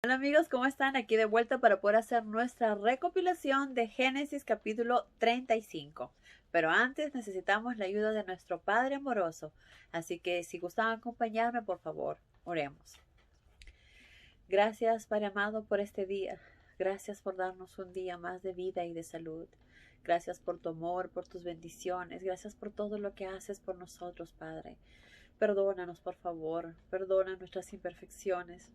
Hola amigos, ¿cómo están? Aquí de vuelta para poder hacer nuestra recopilación de Génesis capítulo 35. Pero antes necesitamos la ayuda de nuestro Padre amoroso. Así que si gustan acompañarme, por favor, oremos. Gracias, Padre amado, por este día. Gracias por darnos un día más de vida y de salud. Gracias por tu amor, por tus bendiciones. Gracias por todo lo que haces por nosotros, Padre. Perdónanos, por favor. Perdona nuestras imperfecciones.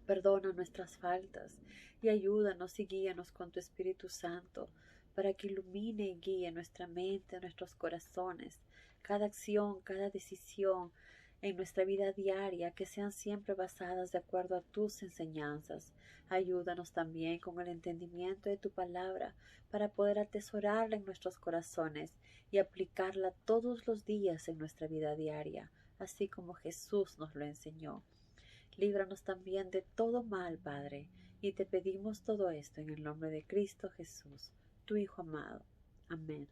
Perdona nuestras faltas y ayúdanos y guíanos con tu Espíritu Santo para que ilumine y guíe nuestra mente, nuestros corazones, cada acción, cada decisión en nuestra vida diaria, que sean siempre basadas de acuerdo a tus enseñanzas. Ayúdanos también con el entendimiento de tu palabra para poder atesorarla en nuestros corazones y aplicarla todos los días en nuestra vida diaria, así como Jesús nos lo enseñó. Líbranos también de todo mal, Padre, y te pedimos todo esto en el nombre de Cristo Jesús, tu Hijo amado. Amén.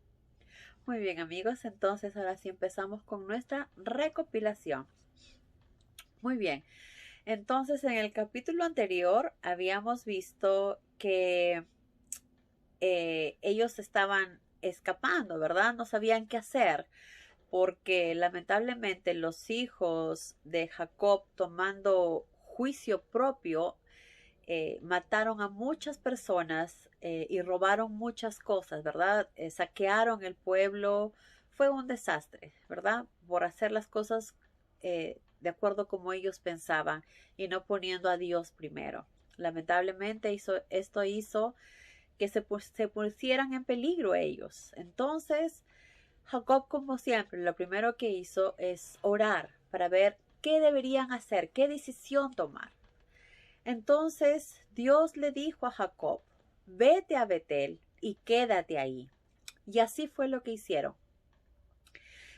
Muy bien, amigos, entonces ahora sí empezamos con nuestra recopilación. Muy bien, entonces en el capítulo anterior habíamos visto que ellos estaban escapando, ¿verdad? No sabían qué hacer porque lamentablemente los hijos de Jacob, tomando juicio propio, mataron a muchas personas y robaron muchas cosas, ¿verdad? Saquearon el pueblo, fue un desastre, ¿verdad? Por hacer las cosas de acuerdo como ellos pensaban y no poniendo a Dios primero. Lamentablemente esto hizo que se pusieran en peligro ellos. Entonces, Jacob, como siempre, lo primero que hizo es orar para ver qué deberían hacer, qué decisión tomar. Entonces Dios le dijo a Jacob: vete a Betel y quédate ahí. Y así fue lo que hicieron.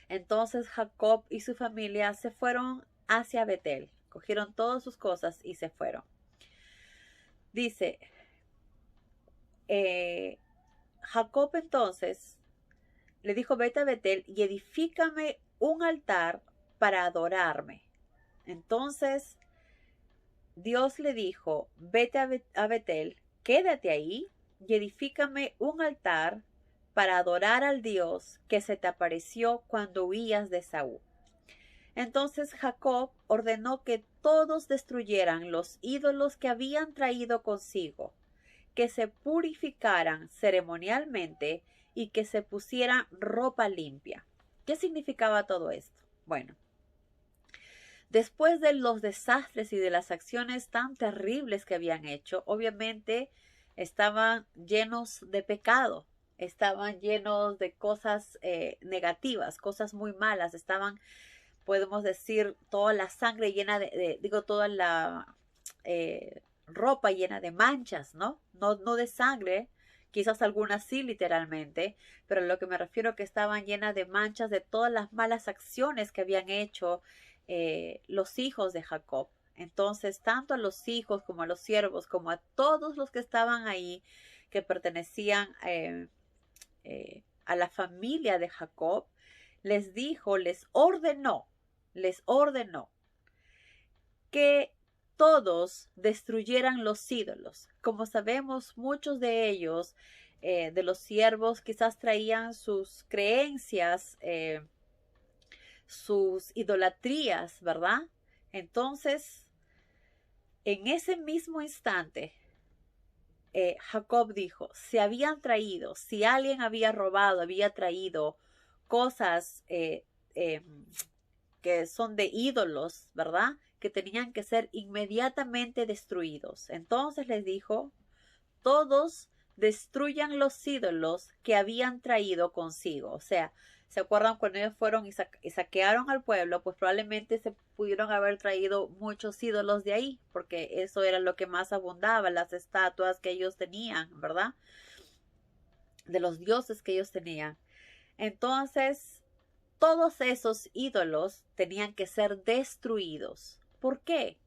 Entonces Jacob y su familia se fueron hacia Betel, cogieron todas sus cosas y se fueron. Dice, Jacob entonces le dijo: vete a Betel y edifícame un altar para adorarme. Entonces Dios le dijo: vete a Betel, quédate ahí y edifícame un altar para adorar al Dios que se te apareció cuando huías de Saúl. Entonces Jacob ordenó que todos destruyeran los ídolos que habían traído consigo, que se purificaran ceremonialmente y que se pusieran ropa limpia. ¿Qué significaba todo esto? Bueno, después de los desastres y de las acciones tan terribles que habían hecho, obviamente estaban llenos de pecado, estaban llenos de cosas negativas, cosas muy malas, estaban, podemos decir, toda la sangre llena toda la ropa llena de manchas, ¿no? No de sangre, quizás algunas sí literalmente, pero a lo que me refiero es que estaban llenas de manchas de todas las malas acciones que habían hecho los hijos de Jacob. Entonces, tanto a los hijos como a los siervos, como a todos los que estaban ahí, que pertenecían a la familia de Jacob, les dijo, les ordenó que todos destruyeran los ídolos. Como sabemos, muchos de ellos, de los siervos, quizás traían sus creencias, sus idolatrías, ¿verdad? Entonces, en ese mismo instante, Jacob dijo: si alguien había robado, había traído cosas que son de ídolos, ¿verdad? Que tenían que ser inmediatamente destruidos. Entonces les dijo: todos destruyan los ídolos que habían traído consigo. O sea, ¿se acuerdan cuando ellos fueron y saquearon al pueblo? Pues probablemente se pudieron haber traído muchos ídolos de ahí, porque eso era lo que más abundaba, las estatuas que ellos tenían, ¿verdad? De los dioses que ellos tenían. Entonces, todos esos ídolos tenían que ser destruidos. ¿Por qué?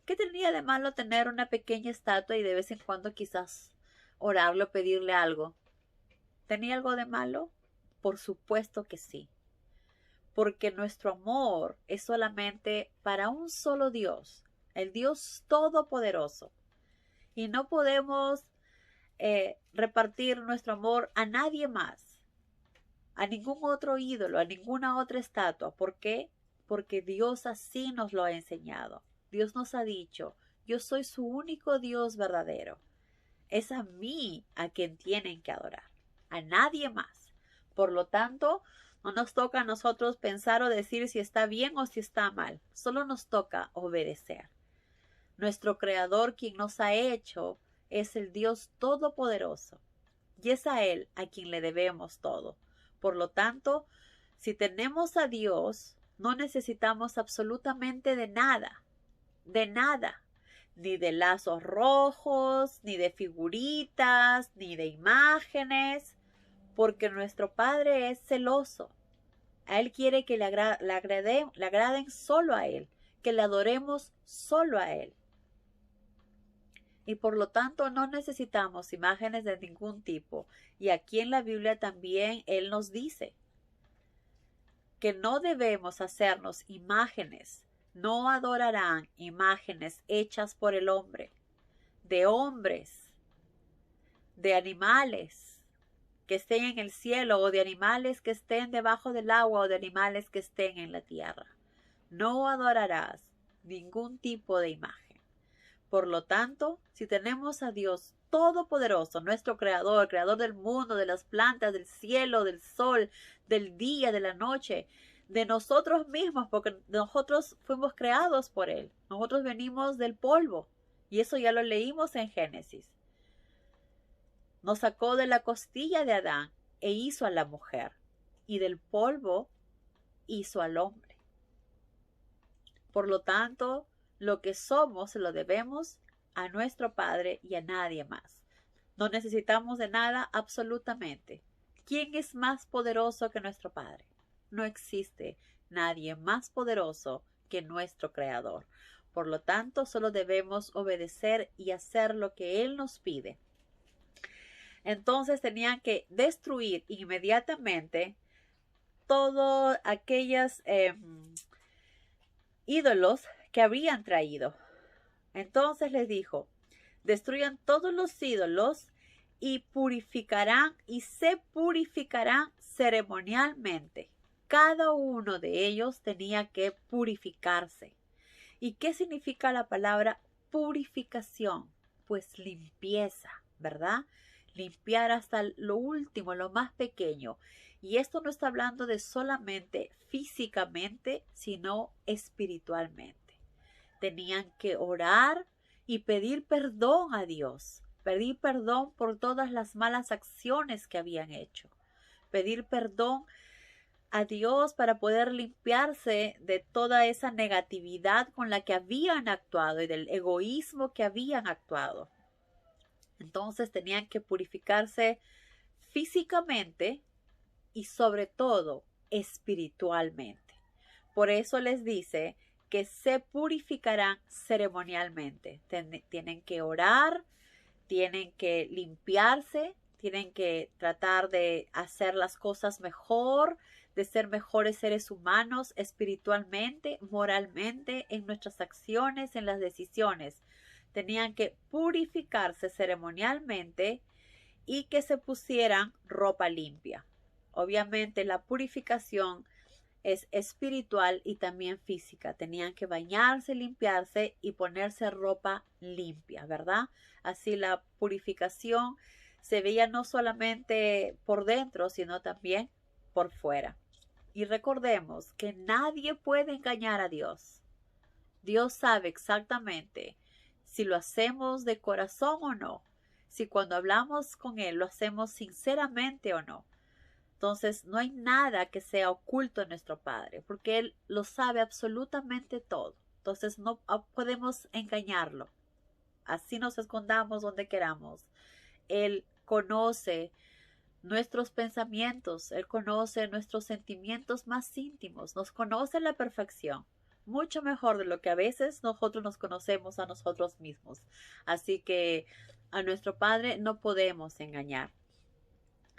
¿Qué tenía de malo tener una pequeña estatua y de vez en cuando quizás orarlo, pedirle algo? ¿Tenía algo de malo? Por supuesto que sí. Porque nuestro amor es solamente para un solo Dios. el Dios todopoderoso. Y no podemos repartir nuestro amor a nadie más, a ningún otro ídolo, a ninguna otra estatua. ¿Por qué? Porque Dios así nos lo ha enseñado. Dios nos ha dicho, yo soy su único Dios verdadero. Es a mí a quien tienen que adorar, a nadie más. Por lo tanto, no nos toca a nosotros pensar o decir si está bien o si está mal. Solo nos toca obedecer. Nuestro Creador, quien nos ha hecho, es el Dios todopoderoso. Y es a Él a quien le debemos todo. Por lo tanto, si tenemos a Dios, no necesitamos absolutamente de nada. De nada. Ni de lazos rojos, ni de figuritas, ni de imágenes. Porque nuestro Padre es celoso. A Él quiere que le agraden solo a Él. Que le adoremos solo a Él. Y por lo tanto no necesitamos imágenes de ningún tipo. Y aquí en la Biblia también Él nos dice que no debemos hacernos imágenes. No adorarán imágenes hechas por el hombre, de hombres, de animales que estén en el cielo o de animales que estén debajo del agua o de animales que estén en la tierra. No adorarás ningún tipo de imagen. Por lo tanto, si tenemos a Dios Todopoderoso, nuestro Creador, Creador del mundo, de las plantas, del cielo, del sol, del día, de la noche, de nosotros mismos, porque nosotros fuimos creados por Él. Nosotros venimos del polvo, y eso ya lo leímos en Génesis. Nos sacó de la costilla de Adán e hizo a la mujer, y del polvo hizo al hombre. Por lo tanto, lo que somos se lo debemos a nuestro Padre y a nadie más. No necesitamos de nada absolutamente. ¿Quién es más poderoso que nuestro Padre? No existe nadie más poderoso que nuestro Creador. Por lo tanto, solo debemos obedecer y hacer lo que Él nos pide. Entonces tenían que destruir inmediatamente todos aquellos ídolos que habían traído. Entonces les dijo, destruyan todos los ídolos y purificarán y se purificarán ceremonialmente. Cada uno de ellos tenía que purificarse. ¿Y qué significa la palabra purificación? Pues limpieza, ¿verdad? Limpiar hasta lo último, lo más pequeño. Y esto no está hablando de solamente físicamente, sino espiritualmente. Tenían que orar y pedir perdón a Dios. Pedir perdón por todas las malas acciones que habían hecho. Pedir perdón a Dios para poder limpiarse de toda esa negatividad con la que habían actuado y del egoísmo que habían actuado. Entonces tenían que purificarse físicamente y sobre todo espiritualmente. Por eso les dice que se purificarán ceremonialmente. Tienen que orar, tienen que limpiarse, tienen que tratar de hacer las cosas mejor, de ser mejores seres humanos espiritualmente, moralmente, en nuestras acciones, en las decisiones. Tenían que purificarse ceremonialmente y que se pusieran ropa limpia. Obviamente la purificación es espiritual y también física. Tenían que bañarse, limpiarse y ponerse ropa limpia, ¿verdad? Así la purificación se veía no solamente por dentro, sino también por fuera. Y recordemos que nadie puede engañar a Dios. Dios sabe exactamente si lo hacemos de corazón o no. Si cuando hablamos con Él lo hacemos sinceramente o no. Entonces no hay nada que sea oculto en nuestro Padre, porque Él lo sabe absolutamente todo. Entonces no podemos engañarlo. Así nos escondamos donde queramos. Él conoce nuestros pensamientos, Él conoce nuestros sentimientos más íntimos, nos conoce a la perfección, mucho mejor de lo que a veces nosotros nos conocemos a nosotros mismos. Así que a nuestro Padre no podemos engañar.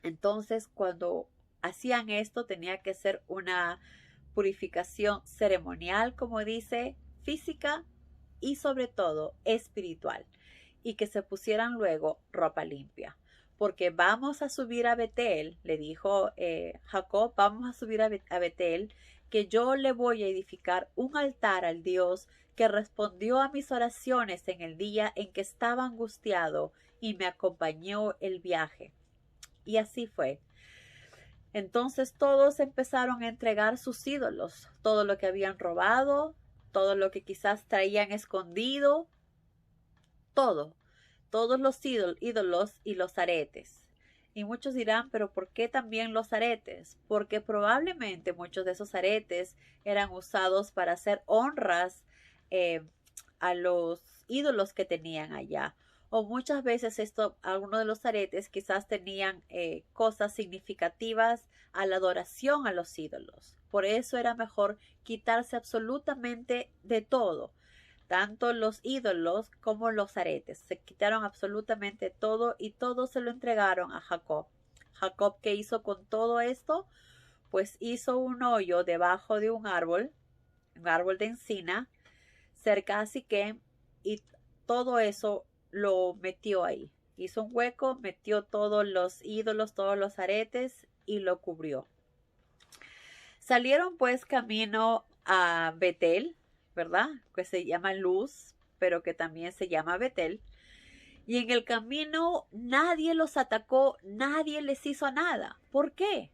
Entonces, cuando hacían esto, tenía que ser una purificación ceremonial, como dice, física y sobre todo espiritual, y que se pusieran luego ropa limpia. Porque vamos a subir a Betel, le dijo Jacob, vamos a subir a Betel, que yo le voy a edificar un altar al Dios que respondió a mis oraciones en el día en que estaba angustiado y me acompañó el viaje. Y así fue. Entonces todos empezaron a entregar sus ídolos, todo lo que habían robado, todo lo que quizás traían escondido, todos los ídolos y los aretes. Y muchos dirán, pero ¿por qué también los aretes? Porque probablemente muchos de esos aretes eran usados para hacer honras a los ídolos que tenían allá. O muchas veces algunos de los aretes quizás tenían cosas significativas a la adoración a los ídolos. Por eso era mejor quitarse absolutamente de todo, tanto los ídolos como los aretes. Se quitaron absolutamente todo y todo se lo entregaron a Jacob. Jacob, ¿qué hizo con todo esto? Pues hizo un hoyo debajo de un árbol de encina, cerca a Siquem, y todo eso lo metió ahí. Hizo un hueco, metió todos los ídolos, todos los aretes y lo cubrió. Salieron pues camino a Betel, ¿verdad? Que se llama Luz, pero que también se llama Betel. Y en el camino nadie los atacó, nadie les hizo nada. ¿Por qué?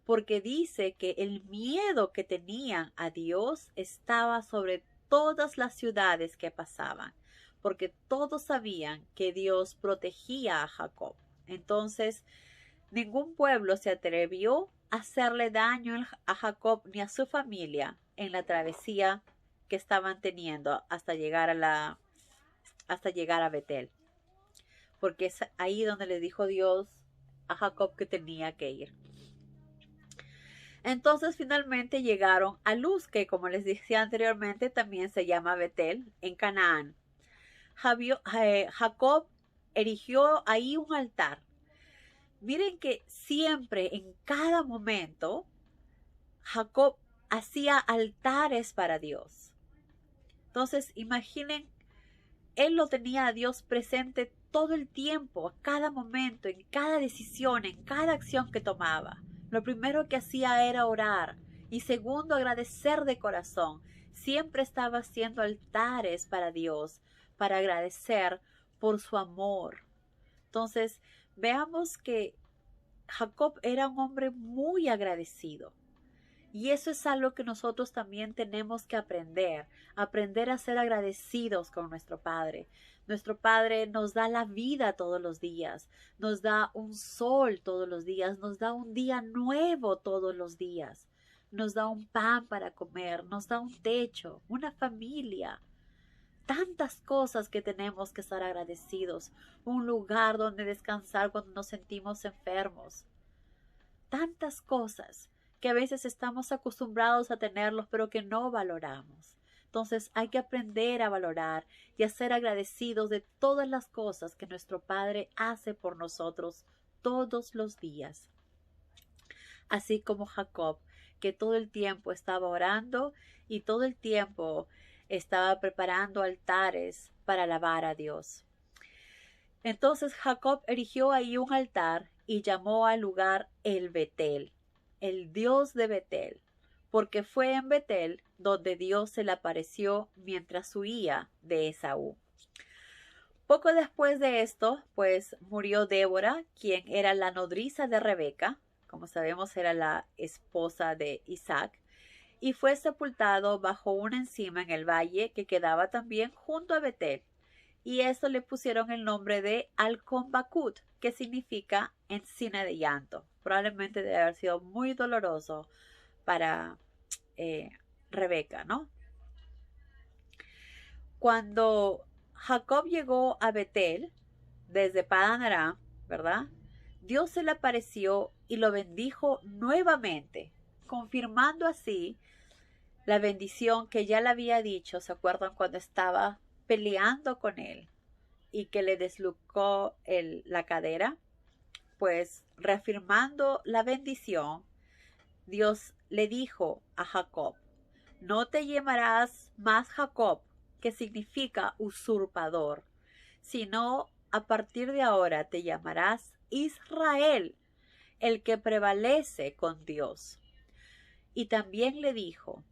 Porque dice que el miedo que tenían a Dios estaba sobre todas las ciudades que pasaban, porque todos sabían que Dios protegía a Jacob. Entonces, ningún pueblo se atrevió a hacerle daño a Jacob ni a su familia en la travesía que estaban teniendo hasta llegar a Betel, porque es ahí donde le dijo Dios a Jacob que tenía que ir. Entonces finalmente llegaron a Luz, que como les decía anteriormente también se llama Betel, en Canaán. Jacob erigió ahí un altar. Miren que siempre, en cada momento, Jacob hacía altares para Dios. Entonces imaginen, él lo tenía a Dios presente todo el tiempo, a cada momento, en cada decisión, en cada acción que tomaba. Lo primero que hacía era orar y segundo, agradecer de corazón. Siempre estaba haciendo altares para Dios, para agradecer por su amor. Entonces, veamos que Jacob era un hombre muy agradecido. Y eso es algo que nosotros también tenemos que aprender a ser agradecidos con nuestro Padre. Nuestro Padre nos da la vida todos los días, nos da un sol todos los días, nos da un día nuevo todos los días, nos da un pan para comer, nos da un techo, una familia. Tantas cosas que tenemos que estar agradecidos, un lugar donde descansar cuando nos sentimos enfermos. Tantas cosas que a veces estamos acostumbrados a tenerlos, pero que no valoramos. Entonces hay que aprender a valorar y a ser agradecidos de todas las cosas que nuestro Padre hace por nosotros todos los días. Así como Jacob, que todo el tiempo estaba orando y todo el tiempo estaba preparando altares para alabar a Dios. Entonces Jacob erigió ahí un altar y llamó al lugar el Betel, el Dios de Betel, porque fue en Betel donde Dios se le apareció mientras huía de Esaú. Poco después de esto, pues murió Débora, quien era la nodriza de Rebeca, como sabemos era la esposa de Isaac, y fue sepultado bajo una encina en el valle que quedaba también junto a Betel. Y eso le pusieron el nombre de Alcon-Bacut, que significa encina de llanto. Probablemente debe haber sido muy doloroso para Rebeca, ¿no? Cuando Jacob llegó a Betel, desde Padan Aram, ¿verdad? Dios se le apareció y lo bendijo nuevamente, confirmando así la bendición que ya le había dicho. ¿Se acuerdan cuando estaba peleando con él y que le deslucó la cadera? Pues reafirmando la bendición, Dios le dijo a Jacob: no te llamarás más Jacob, que significa usurpador, sino a partir de ahora te llamarás Israel, el que prevalece con Dios. Y también le dijo,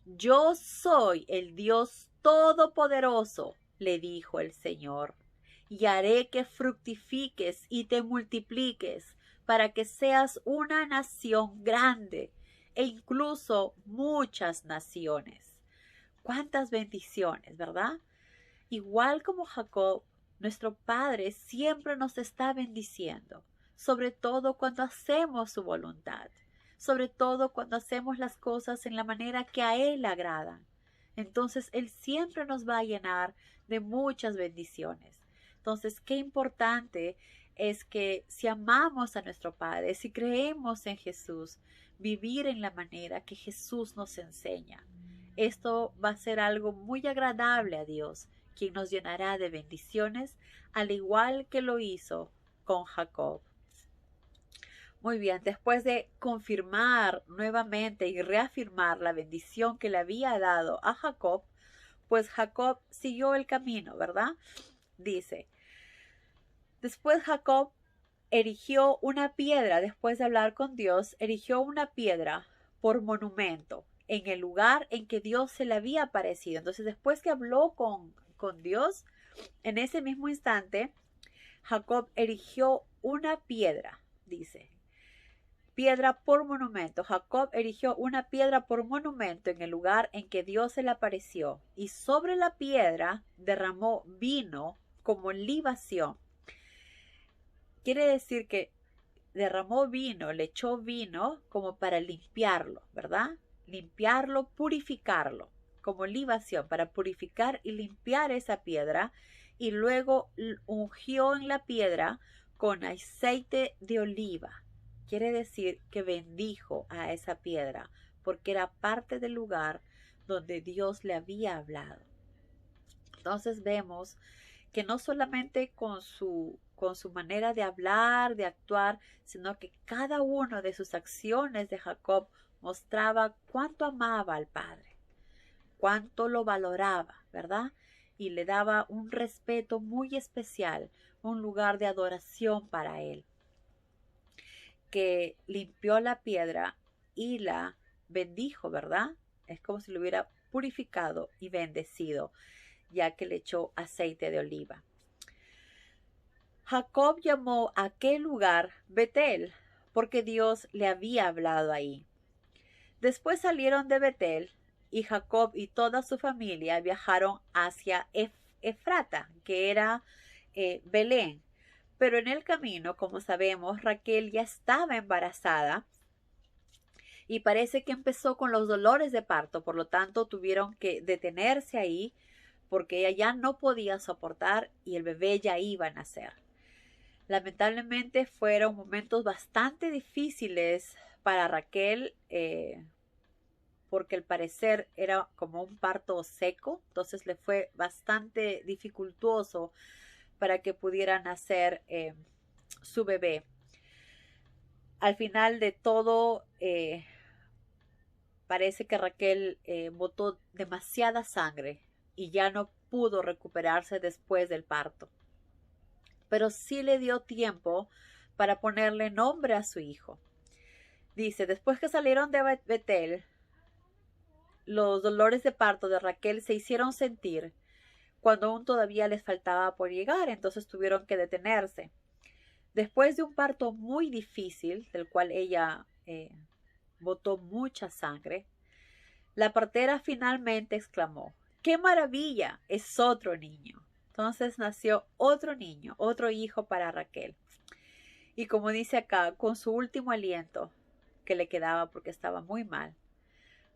yo soy el Dios Todopoderoso, le dijo el Señor, y haré que fructifiques y te multipliques para que seas una nación grande e incluso muchas naciones. ¡Cuántas bendiciones!, ¿verdad? Igual como Jacob, nuestro Padre siempre nos está bendiciendo, sobre todo cuando hacemos su voluntad, sobre todo cuando hacemos las cosas en la manera que a Él le agradan. Entonces Él siempre nos va a llenar de muchas bendiciones. Entonces, qué importante es que si amamos a nuestro Padre, si creemos en Jesús, vivir en la manera que Jesús nos enseña. Esto va a ser algo muy agradable a Dios, quien nos llenará de bendiciones, al igual que lo hizo con Jacob. Muy bien, después de confirmar nuevamente y reafirmar la bendición que le había dado a Jacob, pues Jacob siguió el camino, ¿verdad? Dice, después Jacob erigió una piedra, después de hablar con Dios, erigió una piedra por monumento en el lugar en que Dios se le había aparecido. Entonces, después que habló con Dios, en ese mismo instante, Jacob erigió una piedra, dice, piedra por monumento. Jacob erigió una piedra por monumento en el lugar en que Dios se le apareció, y sobre la piedra derramó vino como libación. Quiere decir que derramó vino, le echó vino como para limpiarlo, ¿verdad? Limpiarlo, purificarlo, como libación, para purificar y limpiar esa piedra, y luego ungió en la piedra con aceite de oliva. Quiere decir que bendijo a esa piedra, porque era parte del lugar donde Dios le había hablado. Entonces vemos que no solamente con su manera de hablar, de actuar, sino que cada una de sus acciones de Jacob mostraba cuánto amaba al Padre, cuánto lo valoraba, ¿verdad? Y le daba un respeto muy especial, un lugar de adoración para él, que limpió la piedra y la bendijo, ¿verdad? Es como si lo hubiera purificado y bendecido, ya que le echó aceite de oliva. Jacob llamó a aquel lugar Betel, porque Dios le había hablado ahí. Después salieron de Betel, y Jacob y toda su familia viajaron hacia Efrata, que era Belén. Pero en el camino, como sabemos, Raquel ya estaba embarazada y parece que empezó con los dolores de parto, por lo tanto tuvieron que detenerse ahí porque ella ya no podía soportar y el bebé ya iba a nacer. Lamentablemente fueron momentos bastante difíciles para Raquel, porque al parecer era como un parto seco, entonces le fue bastante dificultoso para que pudiera nacer su bebé. Al final de todo, parece que Raquel botó demasiada sangre y ya no pudo recuperarse después del parto. Pero sí le dio tiempo para ponerle nombre a su hijo. Dice, después que salieron de Betel, los dolores de parto de Raquel se hicieron sentir cuando aún todavía les faltaba por llegar, entonces tuvieron que detenerse. Después de un parto muy difícil, del cual ella botó mucha sangre, la partera finalmente exclamó, ¡qué maravilla! Es otro niño. Entonces nació otro niño, otro hijo para Raquel. Y como dice acá, con su último aliento que le quedaba porque estaba muy mal,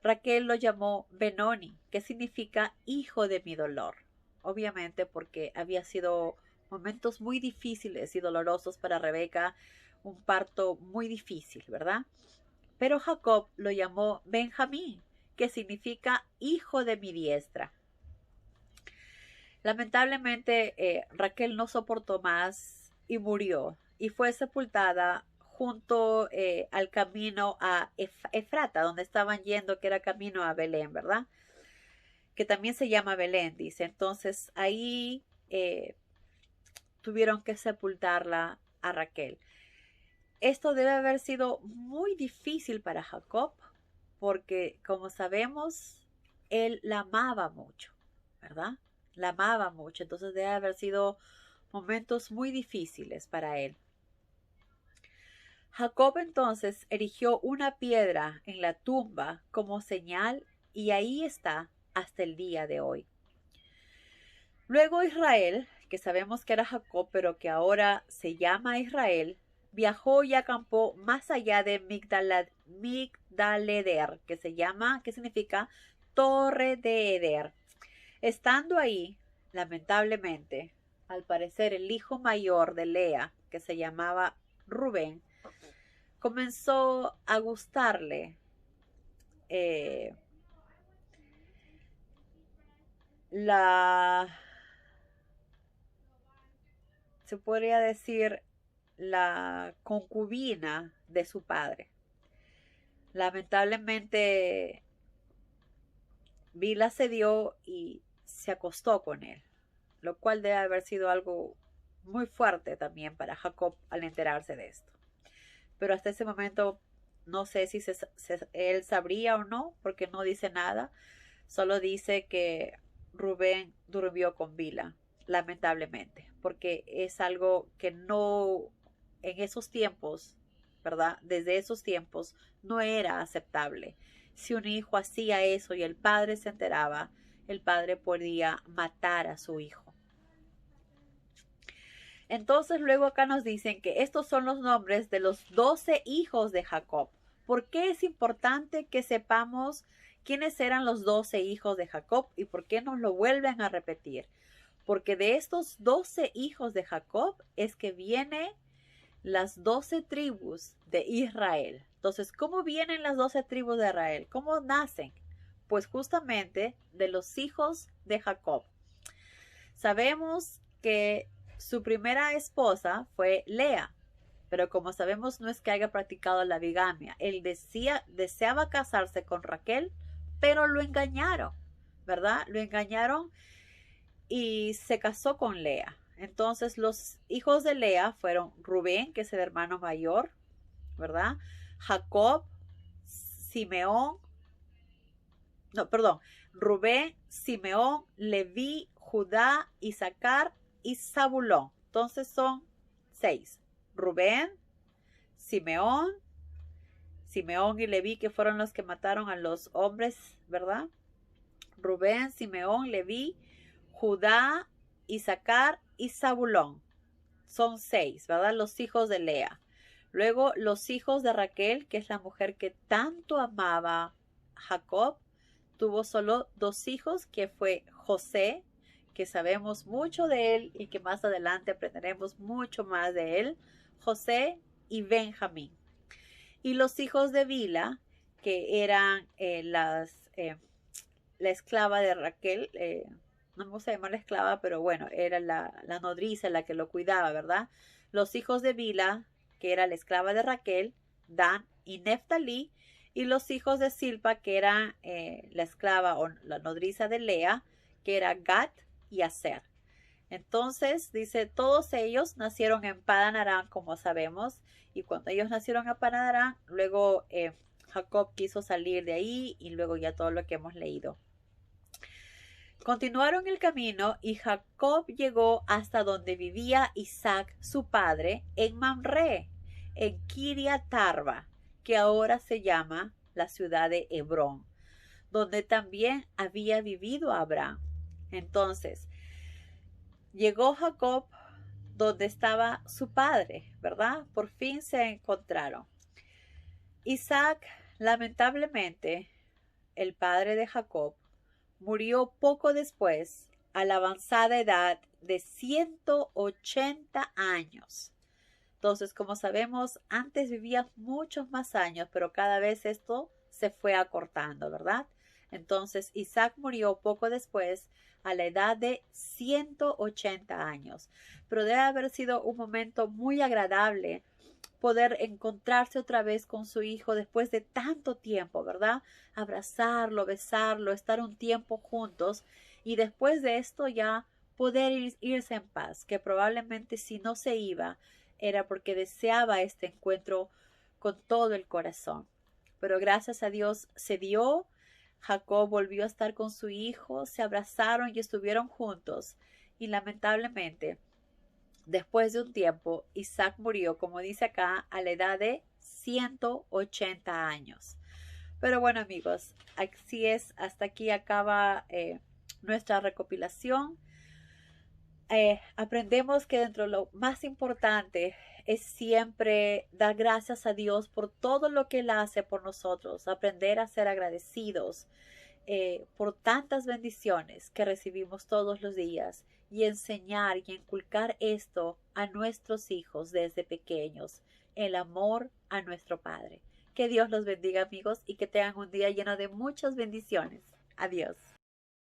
Raquel lo llamó Benoni, que significa hijo de mi dolor. Obviamente porque había sido momentos muy difíciles y dolorosos para Rebeca, un parto muy difícil, ¿verdad? Pero Jacob lo llamó Benjamín, que significa hijo de mi diestra. Lamentablemente Raquel no soportó más y murió y fue sepultada junto al camino a Efrata, donde estaban yendo, que era camino a Belén, ¿verdad? que también se llama Belén, dice. Entonces ahí tuvieron que sepultarla a Raquel. Esto debe haber sido muy difícil para Jacob, porque como sabemos, él la amaba mucho, ¿verdad? La amaba mucho, entonces debe haber sido momentos muy difíciles para él. Jacob entonces erigió una piedra en la tumba como señal y ahí está hasta el día de hoy. Luego Israel, que sabemos que era Jacob, pero que ahora se llama Israel, viajó y acampó más allá de Migdal-eder, que significa Torre de Eder. Estando ahí, lamentablemente, al parecer el hijo mayor de Lea, que se llamaba Rubén, comenzó a gustarle se podría decir, la concubina de su padre. Lamentablemente, Bilha cedió y se acostó con él, lo cual debe haber sido algo muy fuerte también para Jacob al enterarse de esto. Pero hasta ese momento no sé si él sabría o no, porque no dice nada. Solo dice que Rubén durmió con Bilha, lamentablemente, porque es algo que no, en esos tiempos, ¿verdad? Desde esos tiempos no era aceptable. Si un hijo hacía eso y el padre se enteraba, el padre podía matar a su hijo. Entonces luego acá nos dicen que estos son los nombres de los 12 hijos de Jacob. ¿Por qué es importante que sepamos quiénes eran los 12 hijos de Jacob y por qué nos lo vuelven a repetir? Porque de estos 12 hijos de Jacob es que vienen las 12 tribus de Israel. Entonces, ¿cómo vienen las 12 tribus de Israel? ¿Cómo nacen? Pues justamente de los hijos de Jacob. Sabemos que su primera esposa fue Lea, pero como sabemos no es que haya practicado la bigamia. Él deseaba casarse con Raquel, pero lo engañaron, ¿verdad? Lo engañaron y se casó con Lea. Entonces los hijos de Lea fueron Rubén, que es el hermano mayor, ¿verdad? Jacob, Simeón, Rubén, Simeón, Leví, Judá, Isaacar y Zabulón. Entonces son 6. Rubén, Simeón y Leví, que fueron los que mataron a los hombres, ¿verdad? Rubén, Simeón, Leví, Judá, Isaacar y Zabulón. Son 6, ¿verdad? Los hijos de Lea. Luego los hijos de Raquel, que es la mujer que tanto amaba Jacob, tuvo solo 2 hijos, que fue José, que sabemos mucho de él y que más adelante aprenderemos mucho más de él, José y Benjamín. Y los hijos de Bilha, que eran la esclava de Raquel, no me gusta llamar la esclava, pero bueno, era la nodriza la que lo cuidaba, ¿verdad? Los hijos de Bilha, que era la esclava de Raquel, Dan y Neftalí, y los hijos de Silpa, que era la esclava o la nodriza de Lea, que era Gad y Aser. Entonces, dice, todos ellos nacieron en Padan Aram, como sabemos, y cuando ellos nacieron en Padan Aram, luego Jacob quiso salir de ahí y luego ya todo lo que hemos leído. Continuaron el camino y Jacob llegó hasta donde vivía Isaac, su padre, en Mamre, en Kiriat Arba, que ahora se llama la ciudad de Hebrón, donde también había vivido Abraham. Entonces, llegó Jacob donde estaba su padre, ¿verdad? Por fin se encontraron. Isaac, lamentablemente, el padre de Jacob, murió poco después, a la avanzada edad de 180 años. Entonces, como sabemos, antes vivía muchos más años, pero cada vez esto se fue acortando, ¿verdad? Entonces, Isaac murió poco después, a la edad de 180 años. Pero debe haber sido un momento muy agradable poder encontrarse otra vez con su hijo después de tanto tiempo, ¿verdad? Abrazarlo, besarlo, estar un tiempo juntos y después de esto ya poder irse en paz, que probablemente si no se iba era porque deseaba este encuentro con todo el corazón. Pero gracias a Dios se dio. Jacob volvió a estar con su hijo, se abrazaron y estuvieron juntos. Y lamentablemente, después de un tiempo, Isaac murió, como dice acá, a la edad de 180 años. Pero bueno, amigos, así es. Hasta aquí acaba nuestra recopilación. Aprendemos que dentro de lo más importante es siempre dar gracias a Dios por todo lo que Él hace por nosotros, aprender a ser agradecidos por tantas bendiciones que recibimos todos los días y enseñar y inculcar esto a nuestros hijos desde pequeños, el amor a nuestro Padre. Que Dios los bendiga, amigos, y que tengan un día lleno de muchas bendiciones. Adiós.